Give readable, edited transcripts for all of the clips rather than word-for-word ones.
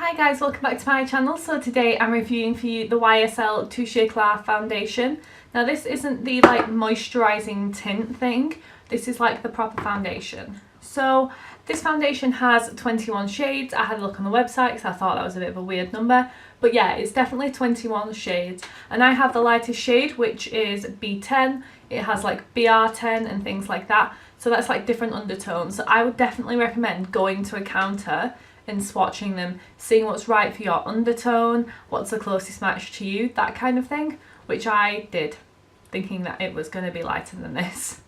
Hi guys, welcome back to my channel. So today I'm reviewing for you the YSL Touche Eclat foundation. Now this isn't the moisturising tint thing, this is like the proper foundation. So this foundation has 21 shades. I had a look on the website because I thought that was a bit of a weird number. But yeah, it's definitely 21 shades. And I have the lightest shade, which is B10. It has like BR10 and things like that. So that's like different undertones. So I would definitely recommend going to a counter and swatching them, seeing what's right for your undertone, what's the closest match to you, that kind of thing, which I did, thinking that it was going to be lighter than this.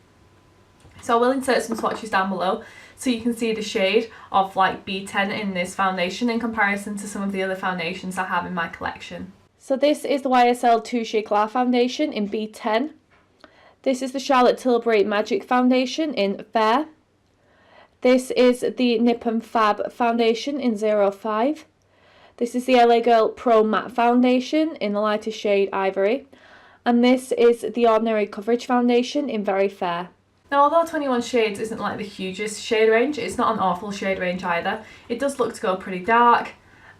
So I will insert some swatches down below so you can see the shade of like B10 in this foundation in comparison to some of the other foundations I have in my collection. So this is the YSL Touche Eclat foundation in B10. This is the Charlotte Tilbury Magic foundation in Fair. This is the Nip and Fab foundation in 05. This is the LA Girl Pro Matte foundation in the lightest shade Ivory. And this is the Ordinary Coverage foundation in Very Fair. Now although 21 shades isn't like the hugest shade range, it's not an awful shade range either. It does look to go pretty dark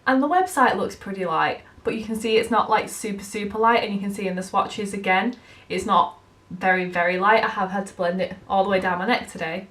and the website looks pretty light, but you can see it's not like super light, and you can see in the swatches again it's not very light. I have had to blend it all the way down my neck today.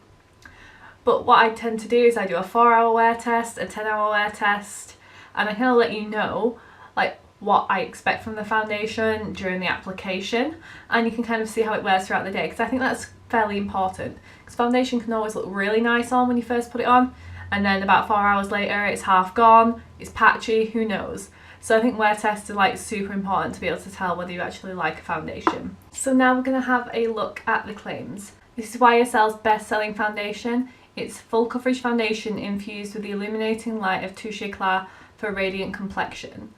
But what I tend to do is I do a 4-hour wear test, a 10-hour wear test, and I kind of let you know like what I expect from the foundation during the application, and you can kind of see how it wears throughout the day, because I think that's fairly important, because foundation can always look really nice on when you first put it on, and then about 4 hours later it's half gone, it's patchy, who knows. So I think wear tests are like super important to be able to tell whether you actually like a foundation. So now we're going to have a look at the claims. This is YSL's best-selling foundation. It's full coverage foundation infused with the illuminating light of Touche Eclat for a radiant complexion.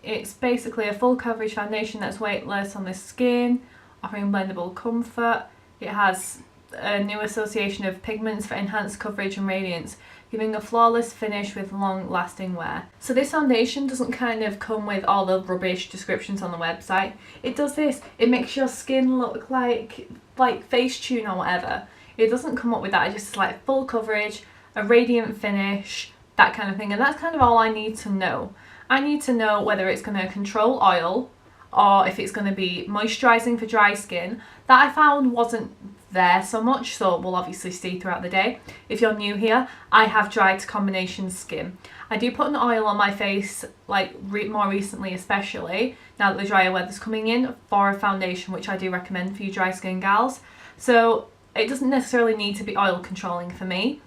It's basically a full coverage foundation that's weightless on the skin, offering blendable comfort. It has a new association of pigments for enhanced coverage and radiance, giving a flawless finish with long-lasting wear. So this foundation doesn't kind of come with all the rubbish descriptions on the website. It does this, it makes your skin look like Facetune or whatever. It doesn't come up with that, it just is like full coverage, a radiant finish, that kind of thing, and that's kind of all I need to know. I need to know whether it's going to control oil or if it's going to be moisturising for dry skin. That I found wasn't there so much, so we'll obviously see throughout the day. If you're new here, I have dry to combination skin. I do put an oil on my face like more recently, especially now that the drier weather's coming in, for a foundation, which I do recommend for you dry skin gals. So it doesn't necessarily need to be oil controlling for me,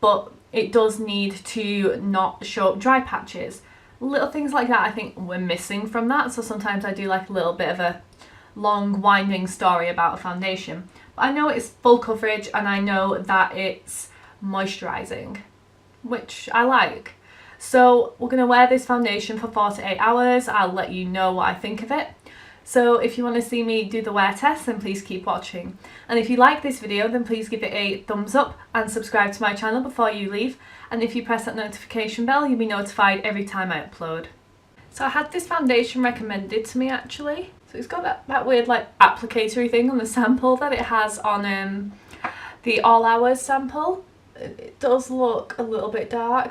but it does need to not show up dry patches. Little things like that I think we're missing from that, so sometimes I do like a little bit of a long winding story about a foundation. But I know it's full coverage and I know that it's moisturising, which I like. So we're going to wear this foundation for 4 to 8 hours. I'll let you know what I think of it. So if you want to see me do the wear test, then please keep watching. And if you like this video, then please give it a thumbs up and subscribe to my channel before you leave. And if you press that notification bell, you'll be notified every time I upload. So I had this foundation recommended to me actually. So it's got that weird like applicatory thing on the sample that it has on the All Hours sample. It does look a little bit dark.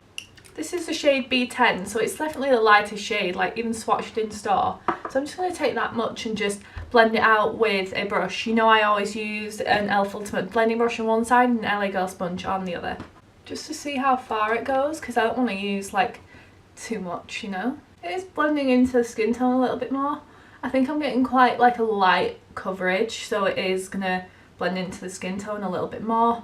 This is the shade B10, so it's definitely the lightest shade, like even swatched in store. So I'm just going to take that much and just blend it out with a brush. You know I always use an e.l.f. Ultimate blending brush on one side and an LA Girl sponge on the other. Just to see how far it goes, because I don't want to use like too much, you know. It is blending into the skin tone a little bit more. I think I'm getting quite like a light coverage, so it is going to blend into the skin tone a little bit more.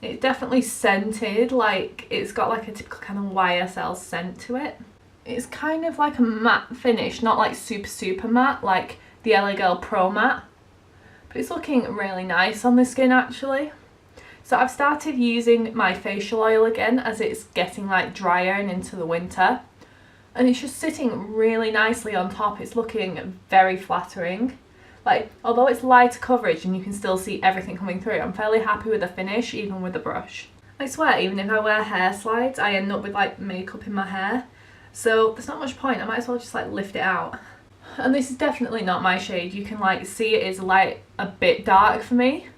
It's definitely scented, like it's got like a typical kind of YSL scent to it. It's kind of like a matte finish, not like super matte like the LA Girl Pro Matte, but it's looking really nice on the skin actually. So I've started using my facial oil again as it's getting like drier and into the winter, and it's just sitting really nicely on top. It's looking very flattering. Like, although it's lighter coverage and you can still see everything coming through, I'm fairly happy with the finish, even with the brush. I swear, even if I wear hair slides, I end up with like makeup in my hair. So there's not much point, I might as well just like lift it out. And this is definitely not my shade. You can like see it is like a bit dark for me.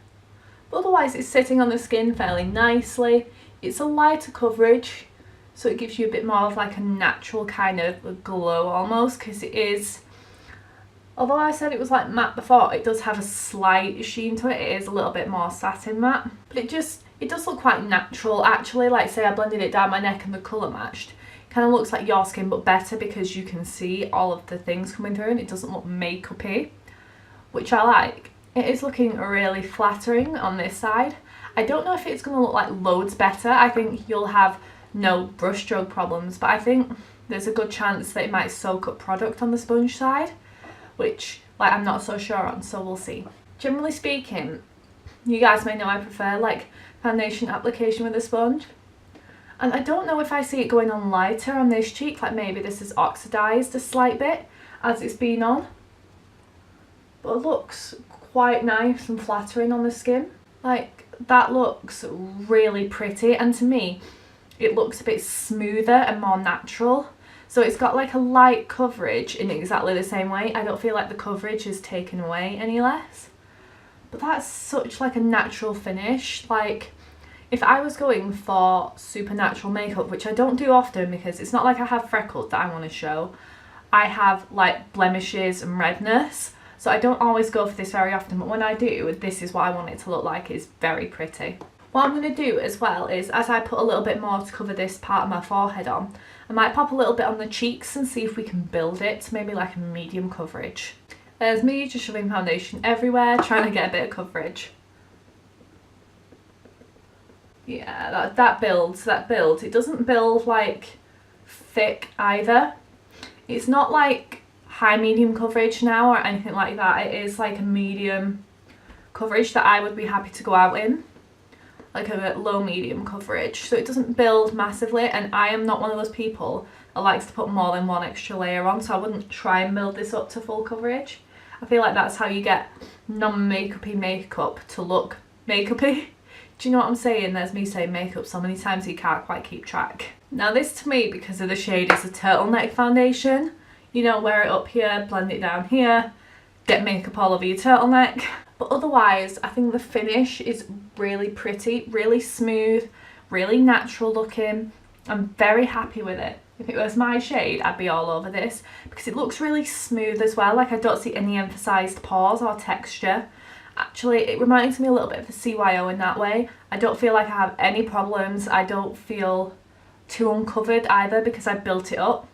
But otherwise it's sitting on the skin fairly nicely. It's a lighter coverage. so it gives you a bit more of like a natural kind of glow almost, because it is, although I said it was like matte before, it does have a slight sheen to it. It is a little bit more satin matte, but it does look quite natural actually. Like say I blended it down my neck and the colour matched. It kind of looks like your skin but better, because you can see all of the things coming through and it doesn't look makeup-y, which I like. It is looking really flattering on this side. I don't know if it's going to look like loads better. I think you'll have no brush stroke problems, but I think there's a good chance that it might soak up product on the sponge side, which like I'm not so sure on, so we'll see. Generally speaking, you guys may know I prefer like foundation application with a sponge, and I don't know if I see it going on lighter on this cheek, like maybe this is oxidized a slight bit as it's been on, but it looks quite nice and flattering on the skin. Like that looks really pretty, and to me it looks a bit smoother and more natural. So it's got like a light coverage in exactly the same way. I don't feel like the coverage is taken away any less, but that's such like a natural finish. Like if I was going for super natural makeup, which I don't do often because it's not like I have freckles that I want to show, I have like blemishes and redness, so I don't always go for this very often, but when I do, this is what I want it to look like. It's very pretty. What I'm going to do as well is, as I put a little bit more to cover this part of my forehead on, I might pop a little bit on the cheeks and see if we can build it to maybe like a medium coverage. There's me just shoving foundation everywhere, trying to get a bit of coverage. Yeah, that builds. It doesn't build like thick either. It's not like high medium coverage now or anything like that. It is like a medium coverage that I would be happy to go out in, like a low medium coverage, so it doesn't build massively, and I am not one of those people that likes to put more than one extra layer on, so I wouldn't try and build this up to full coverage. I feel like that's how you get non-makeup-y makeup to look makeup-y. Do you know what I'm saying? There's me saying makeup so many times you can't quite keep track. Now this to me, because of the shade, is a turtleneck foundation. You know, wear it up here, blend it down here, get makeup all over your turtleneck. But otherwise, I think the finish is really pretty, really smooth, really natural looking. I'm very happy with it. If it was my shade, I'd be all over this, because it looks really smooth as well. Like I don't see any emphasised pores or texture. Actually, it reminds me a little bit of the CYO in that way. I don't feel like I have any problems. I don't feel too uncovered either because I built it up.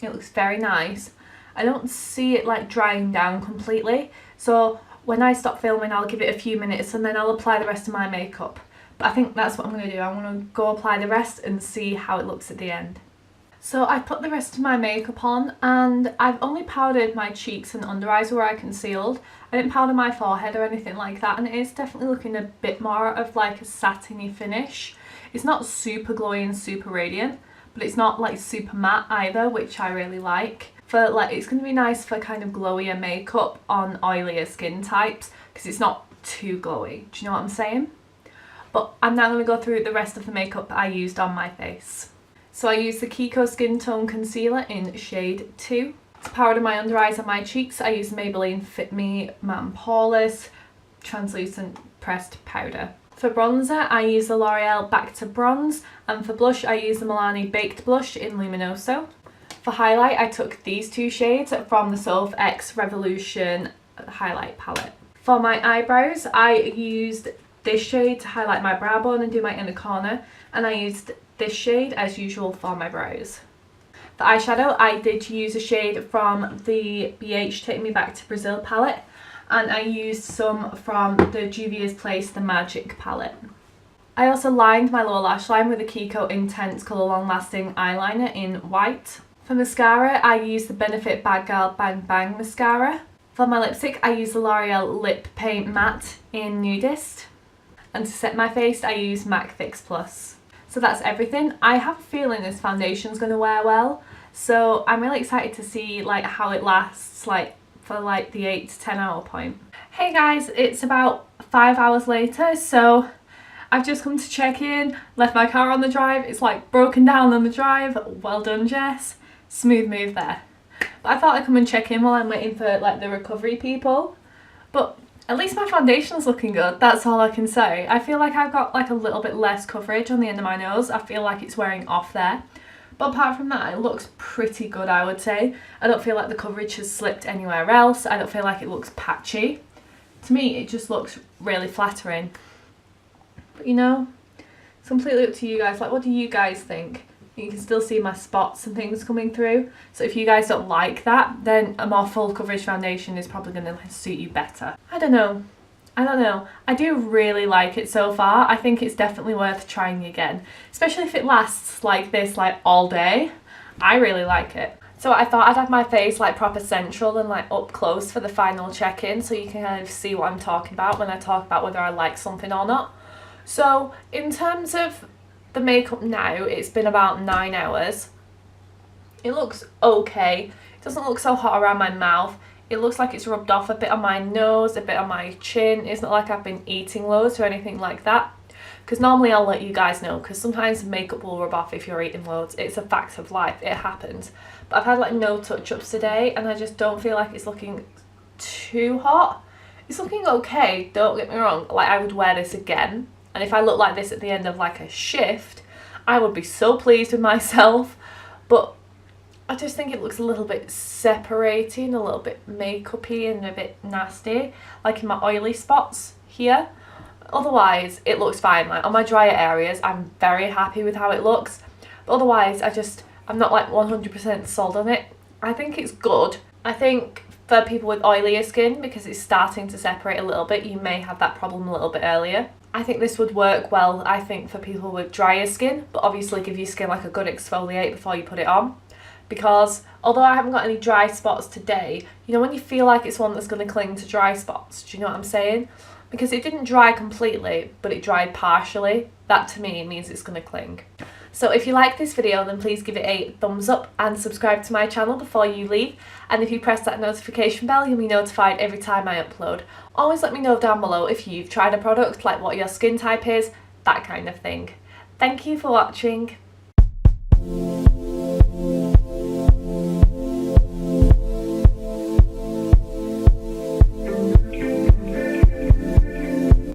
It looks very nice. I don't see it like drying down completely, so when I stop filming I'll give it a few minutes and then I'll apply the rest of my makeup. But I think that's what I'm going to do. I'm going to go apply the rest and see how it looks at the end. So I put the rest of my makeup on, and I've only powdered my cheeks and under eyes where I concealed. I didn't powder my forehead or anything like that, and it is definitely looking a bit more of like a satiny finish. It's not super glowy and super radiant, but it's not like super matte either, which I really like. For like, it's going to be nice for kind of glowier makeup on oilier skin types, because it's not too glowy. Do you know what I'm saying? But I'm now going to go through the rest of the makeup I used on my face. So I used the Kiko Skin Tone Concealer in shade 2. To powder my under eyes and my cheeks, I used Maybelline Fit Me Matte and Poreless Translucent Pressed Powder. For bronzer, I used the L'Oreal Back to Bronze, and for blush, I used the Milani Baked Blush in Luminoso. For highlight, I took these two shades from the Soph X Revolution highlight palette. For my eyebrows, I used this shade to highlight my brow bone and do my inner corner, and I used this shade as usual for my brows. For eyeshadow, I did use a shade from the BH Take Me Back to Brazil palette, and I used some from the Juvia's Place The Magic palette. I also lined my lower lash line with the Kiko Intense Colour Long Lasting eyeliner in white. For mascara, I used the Benefit Bad Girl Bang Bang mascara. For my lipstick, I used the L'Oreal Lip Paint Matte in Nudist. And to set my face, I used MAC Fix Plus. So that's everything. I have a feeling this foundation's going to wear well, so I'm really excited to see like how it lasts like for like the 8 to 10 hour point. Hey guys, it's about 5 hours later, so I've just come to check in, left my car on the drive. It's like broken down on the drive. Well done, Jess. Smooth move there. But I thought I'd come and check in while I'm waiting for like the recovery people. But At least my foundation's looking good, that's all I can say. I feel like I've got like a little bit less coverage on the end of my nose. I feel like it's wearing off there. But apart from that, it looks pretty good, I would say. I don't feel like the coverage has slipped anywhere else. I don't feel like it looks patchy. To me, it just looks really flattering. But you know, it's completely up to you guys. Like, what do you guys think? You can still see my spots and things coming through. So if you guys don't like that, then a more full coverage foundation is probably going to suit you better. I don't know. I do really like it so far. I think it's definitely worth trying again. Especially if it lasts like this, like all day. I really like it. So I thought I'd have my face like proper central and like up close for the final check-in, so you can kind of see what I'm talking about when I talk about whether I like something or not. So in terms of the makeup now, it's been about 9 hours. It looks okay. It doesn't look so hot around my mouth. It looks like it's rubbed off a bit on my nose, a bit on my chin. It's not like I've been eating loads or anything like that. Because normally I'll let you guys know, because sometimes makeup will rub off if you're eating loads. It's a fact of life. It happens. But I've had like no touch-ups today, and I just don't feel like it's looking too hot. It's looking okay, don't get me wrong. Like, I would wear this again. And if I look like this at the end of like a shift, I would be so pleased with myself. But I just think it looks a little bit separating, a little bit makeup-y and a bit nasty, like in my oily spots here. Otherwise, it looks fine. Like on my drier areas, I'm very happy with how it looks. But otherwise, I'm not like 100% sold on it. I think it's good. I think for people with oilier skin, because it's starting to separate a little bit, you may have that problem a little bit earlier. I think this would work well, I think, for people with drier skin, but obviously give your skin like a good exfoliate before you put it on. Because although I haven't got any dry spots today, you know when you feel like it's one that's going to cling to dry spots, do you know what I'm saying? Because it didn't dry completely, but it dried partially. That to me means it's going to cling. So if you like this video, then please give it a thumbs up and subscribe to my channel before you leave. And if you press that notification bell, you'll be notified every time I upload. Always let me know down below if you've tried a product, like what your skin type is, that kind of thing. Thank you for watching.